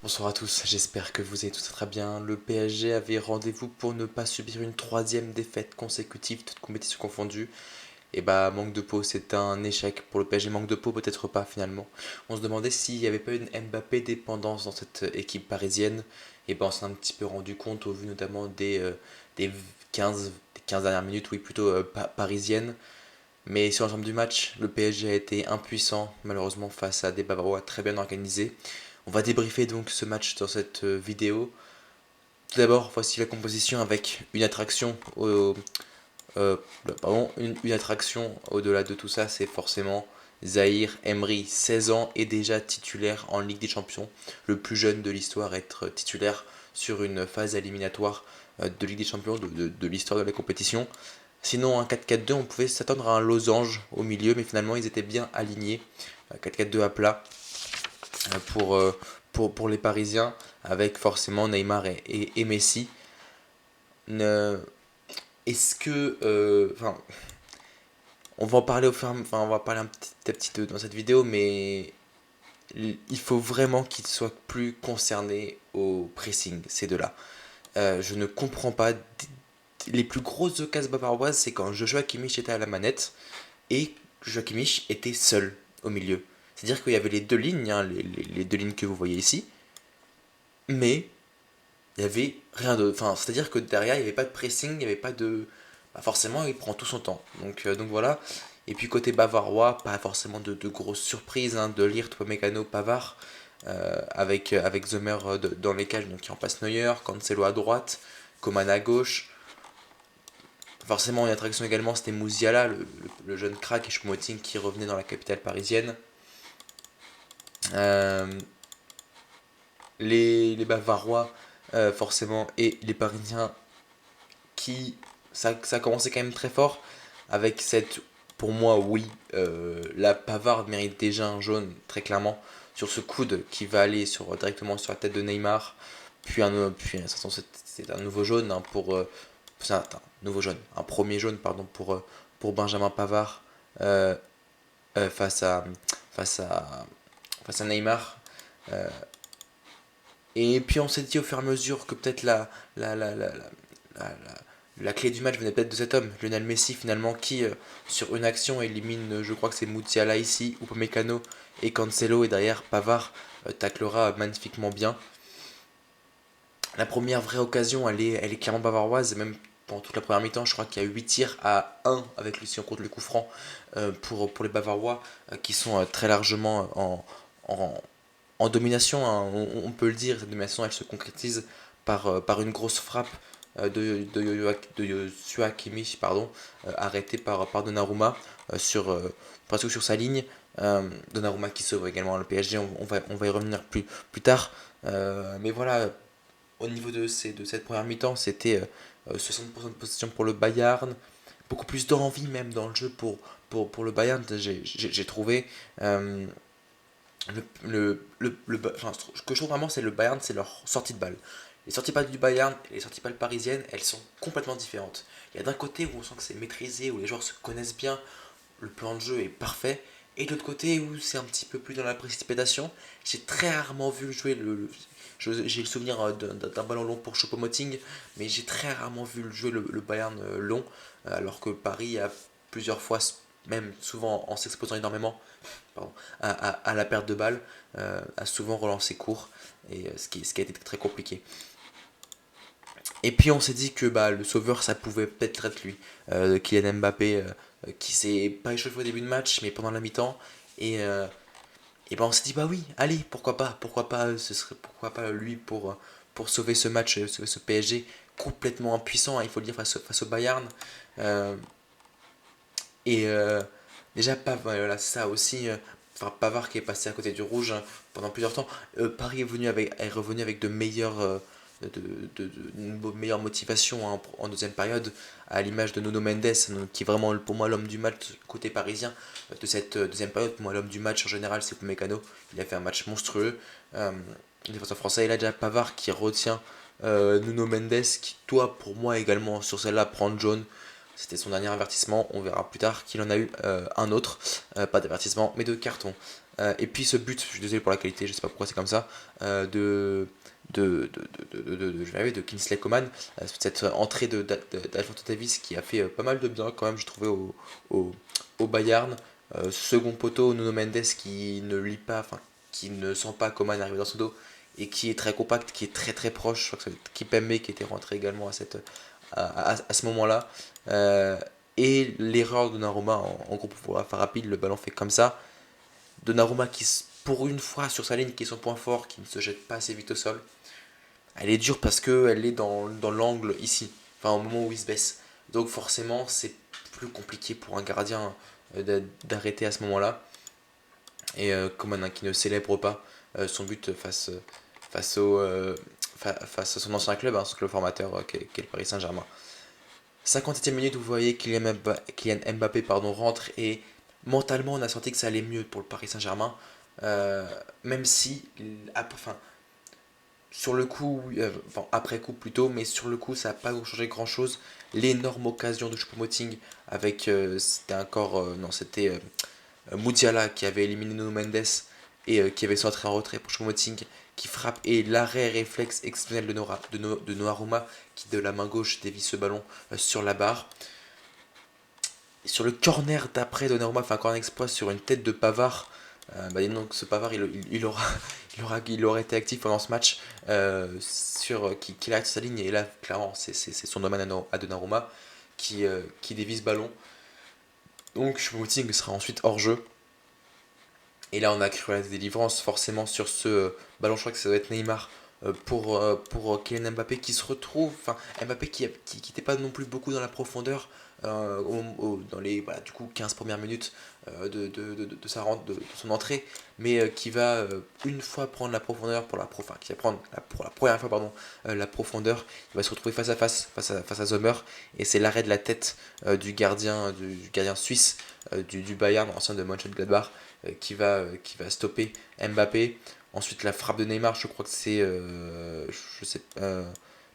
Bonsoir à tous, j'espère que vous allez tous très bien. Le PSG avait rendez-vous pour ne pas subir une troisième défaite consécutive, toutes compétitions confondues. Et bah, manque de peau, c'est un échec pour le PSG. Manque de peau, peut-être pas finalement. On se demandait s'il n'y avait pas une Mbappé dépendance dans cette équipe parisienne. Et bah, on s'est un petit peu rendu compte au vu notamment des 15 dernières minutes, oui, plutôt parisiennes. Mais sur l'ensemble du match, le PSG a été impuissant, malheureusement, face à des Bavarois très bien organisés. On va débriefer donc ce match dans cette vidéo. Tout d'abord, voici la composition avec une attraction euh, une attraction au-delà de tout ça, c'est forcément Zahir Emery, 16 ans et déjà titulaire en Ligue des Champions, le plus jeune de l'histoire à être titulaire sur une phase éliminatoire de Ligue des Champions de l'histoire de la compétition. Sinon, en 4-4-2, on pouvait s'attendre à un losange au milieu, mais finalement, ils étaient bien alignés. 4-4-2 à plat pour, pour les Parisiens, avec forcément Neymar et Messi. Ne- Est-ce que. Enfin, on va en parler enfin, on va parler un petit à petit dans cette vidéo, mais il faut vraiment qu'ils soient plus concernés au pressing, ces deux-là. Je ne comprends pas. Les plus grosses occasions bavaroises, c'est quand Joshua Kimmich était à la manette et Joshua Kimmich était seul au milieu. C'est-à-dire qu'il y avait les deux lignes, hein, les deux lignes que vous voyez ici, mais il y avait rien de. Enfin, c'est-à-dire que derrière, il n'y avait pas de pressing, il n'y avait pas de. Bah forcément, il prend tout son temps. Donc voilà. Et puis côté bavarois, pas forcément de grosses surprises, hein, de lire Mécano Pavard, avec Zomer dans les cages, donc qui en passe Neuer, Cancelo à droite, Coman à gauche. Forcément, une attraction également, c'était Mouziala, le jeune crack et Choupo-Moting qui revenait dans la capitale parisienne. Euh, les Bavarois, forcément, et les Parisiens qui. Ça a commencé quand même très fort avec cette. Pour moi, oui, la Pavard mérite déjà un jaune, très clairement, sur ce coude qui va aller directement sur la tête de Neymar. Puis c'est un nouveau jaune c'est un nouveau jaune, un premier jaune, pardon, pour Benjamin Pavard euh, euh, face à, face à, face à Neymar. Euh, et puis on s'est dit au fur et à mesure que peut-être la, la, la, la, la, la clé du match venait peut-être de cet homme, Lionel Messi finalement, qui sur une action élimine, je crois que c'est Moutsiala ici, Upamecano et Cancelo, et derrière Pavard taclera magnifiquement bien. La première vraie occasion, elle est clairement bavaroise, et même pendant toute la première mi-temps, je crois qu'il y a 8 tirs à 1 avec si on compte le coup franc pour les Bavarois, qui sont très largement en, en domination, hein, on peut le dire. Cette domination, elle se concrétise par une grosse frappe de Joshua Kimmich, pardon, arrêté par Donnarumma presque sur sa ligne. Donnarumma qui sauve également le PSG, on va y revenir plus tard. Mais voilà, au niveau de cette première mi-temps, c'était 60% de possession pour le Bayern, beaucoup plus d'envie même dans le jeu pour le Bayern, j'ai trouvé. Euh, enfin, ce que je trouve vraiment, c'est le Bayern, c'est leur sortie de balle. Les sorties de balle du Bayern et les sorties de balle parisiennes, elles sont complètement différentes. Il y a d'un côté où on sent que c'est maîtrisé, où les joueurs se connaissent bien, le plan de jeu est parfait, et de l'autre côté où c'est un petit peu plus dans la précipitation. J'ai très rarement vu jouer j'ai le souvenir d'un ballon long pour Choupo-Moting, mais j'ai très rarement vu jouer le Bayern long, alors que Paris a plusieurs fois, même souvent en s'exposant énormément, pardon, à la perte de balle, a souvent relancé court, et ce qui a été très compliqué. Et puis on s'est dit que bah, le sauveur, ça pouvait peut-être être lui, Kylian Mbappé, qui s'est pas échauffé au début de match, mais pendant la mi-temps. Et bah on s'est dit bah oui, allez, pourquoi pas, pourquoi pas lui pour sauver ce match, sauver ce PSG complètement impuissant, hein, il faut le dire, face au Bayern. Euh, et déjà, voilà, ça aussi, enfin, Pavard qui est passé à côté du rouge hein, pendant plusieurs temps. Paris est revenu avec une meilleure motivation hein, en deuxième période, à l'image de Nuno Mendes, qui est vraiment pour moi l'homme du match côté parisien de cette deuxième période. Pour moi, l'homme du match en général, c'est Upamecano. Il a fait un match monstrueux. Euh, défenseur français, et là, déjà Pavard qui retient Nuno Mendes, qui, toi, pour moi également, sur celle-là, prend le jaune. C'était son dernier avertissement. On verra plus tard qu'il en a eu un autre. Pas d'avertissement, mais de carton. Et puis ce but, je suis désolé pour la qualité, je sais pas pourquoi c'est comme ça, je vais arriver, de Kingsley Coman, cette entrée d'Alphonso Davies qui a fait pas mal de bien quand même, je trouvais, au, au Bayern. Second poteau, Nuno Mendes qui ne lit pas, enfin qui ne sent pas Coman arriver dans son dos et qui est très compact, qui est très très proche. Je crois que c'est Kipembe qui était rentré également à ce moment-là. Et l'erreur de Donnarumma en gros pour faire rapide, le ballon fait comme ça. Donnarumma qui, pour une fois sur sa ligne, qui est son point fort, qui ne se jette pas assez vite au sol. Elle est dure parce qu'elle est dans l'angle ici, enfin au moment où il se baisse. Donc forcément c'est plus compliqué pour un gardien d'arrêter à ce moment-là. Et Coman qui ne célèbre pas son but face à son ancien club, son club formateur qu'est le Paris Saint-Germain. 57e minute, vous voyez Kylian Mbappé rentre et mentalement on a senti que ça allait mieux pour le Paris Saint-Germain. Même si, enfin, sur le coup, après coup plutôt, mais sur le coup ça n'a pas changé grand chose. L'énorme occasion de Choupo-Moting avec, c'était encore, non c'était Moudiala qui avait éliminé Nuno Mendes et qui avait centré en retrait pour Choupo-Moting qui frappe et l'arrêt réflexe exceptionnel de Noaruma qui de la main gauche dévie ce ballon sur la barre. Et sur le corner d'après, Donnarumma fait encore un exploit sur une tête de Pavard. Donc ce Pavard il aura été actif pendant ce match qui arrête sa ligne et là clairement c'est son domaine à Donnarumma qui dévie ce ballon. Donc Choupo-Moting sera ensuite hors jeu. Et là, on a cru à la délivrance forcément sur ce ballon. Je crois que ça doit être Neymar pour Kylian Mbappé qui se retrouve. Enfin, Mbappé qui n'était pas non plus beaucoup dans la profondeur dans les du coup, 15 premières minutes de son entrée, mais qui va une fois prendre la profondeur qui va prendre pour la première fois la profondeur. Il va se retrouver face à Sommer et c'est l'arrêt de la tête du gardien suisse du Bayern, ancien de Mönchengladbach, qui va stopper Mbappé. Ensuite, la frappe de Neymar, je crois que c'est. Je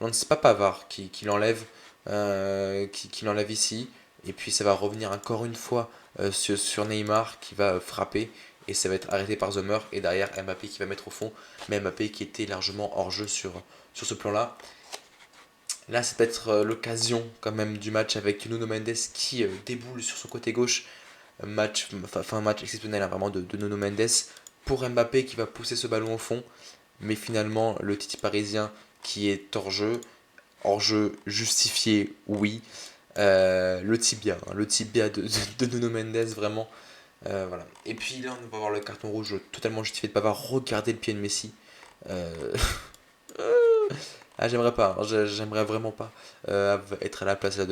ne sais pas Pavard qui l'enlève, qui l'enlève ici. Et puis, ça va revenir encore une fois sur Neymar qui va frapper. Et ça va être arrêté par Sommer. Et derrière, Mbappé qui va mettre au fond. Mais Mbappé qui était largement hors jeu sur ce plan-là. Là, c'est peut-être l'occasion quand même du match avec Nuno Mendes qui déboule sur son côté gauche un match exceptionnel vraiment de Nuno Mendes pour Mbappé qui va pousser ce ballon au fond. Mais finalement, le Titi parisien qui est hors jeu justifié, oui. Le tibia de Nuno Mendes, vraiment. Voilà. Et puis là, on va voir le carton rouge totalement justifié de ne pas avoir regardé le pied de Messi. Euh, j'aimerais pas, j'aimerais vraiment pas être à la place là,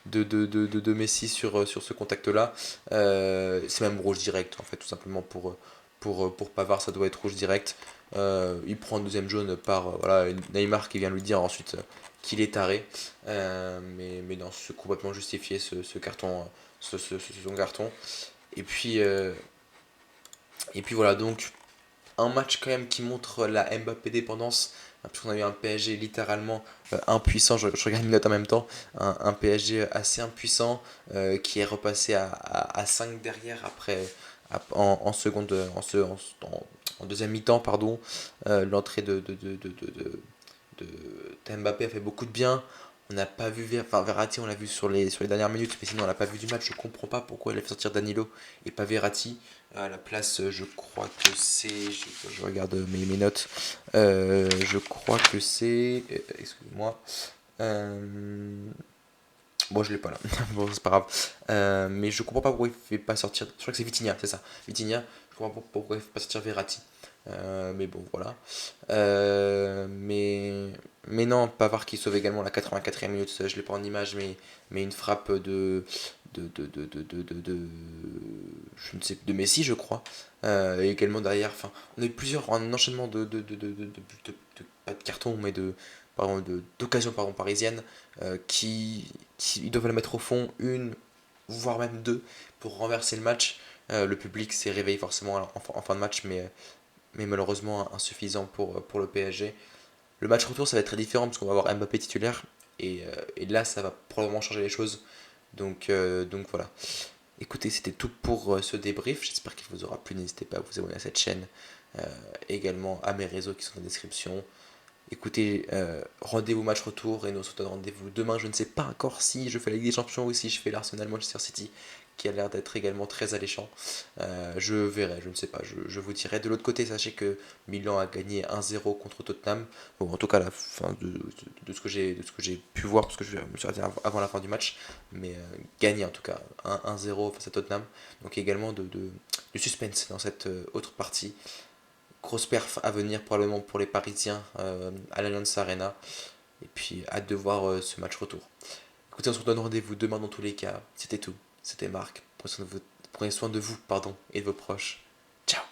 de Messi sur ce contact-là. C'est même rouge direct, en fait, tout simplement pour Pavard, ça doit être rouge direct. Il prend un deuxième jaune par voilà, Neymar qui vient lui dire ensuite qu'il est taré. Mais non, c'est complètement justifié ce carton, ce second carton. Et puis, euh, et puis voilà, donc un match quand même qui montre la Mbappé dépendance, parce qu'on a eu un PSG littéralement impuissant, je regarde une note en même temps, un PSG assez impuissant qui est repassé à 5 derrière après en seconde en deuxième mi-temps pardon. L'entrée de Mbappé a fait beaucoup de bien. On n'a pas vu Verratti, on l'a vu sur les dernières minutes, mais sinon on l'a pas vu du match. Je comprends pas pourquoi il a fait sortir Danilo et pas Verratti. À la place, je crois que c'est. Je regarde mes notes. Je crois que c'est. Excusez-moi. Bon, je l'ai pas là. Bon, c'est pas grave. Mais je comprends pas pourquoi il fait pas sortir. Je crois que c'est Vitinha, c'est ça. Vitinha. Je comprends pas pourquoi il fait pas sortir Verratti. Mais bon, voilà. Mais non, Pavard qui sauve également la 84e minute. Je l'ai pas en image, mais une frappe je ne sais, de Messi, je crois. Et également derrière. Enfin, on a eu un enchaînement pas de cartons, mais d'occasions parisiennes qui doivent la mettre au fond, une, voire même deux, pour renverser le match. Le public s'est réveillé forcément en fin de match, mais malheureusement insuffisant pour le PSG. Le match retour, ça va être très différent parce qu'on va avoir Mbappé titulaire, et là, ça va probablement changer les choses. Donc voilà. Écoutez, c'était tout pour ce débrief. J'espère qu'il vous aura plu. N'hésitez pas à vous abonner à cette chaîne, euh, également à mes réseaux qui sont dans la description. Écoutez, rendez-vous match retour et nous on se donne rendez-vous demain. Je ne sais pas encore si je fais la Ligue des Champions ou si je fais l'Arsenal Manchester City, qui a l'air d'être également très alléchant. Je verrai, je ne sais pas, je vous dirai. De l'autre côté, sachez que Milan a gagné 1-0 contre Tottenham. Bon, en tout cas, la fin de ce que j'ai pu voir, parce que je me suis arrêté avant la fin du match, mais gagné en tout cas 1-0 face à Tottenham. Donc également du suspense dans cette autre partie. Grosse perf à venir probablement pour les Parisiens à l'Allianz Arena. Et puis hâte de voir ce match retour. Écoutez, on se redonne rendez-vous demain dans tous les cas. C'était tout. C'était Marc. Prenez soin de vous, pardon, et de vos proches. Ciao.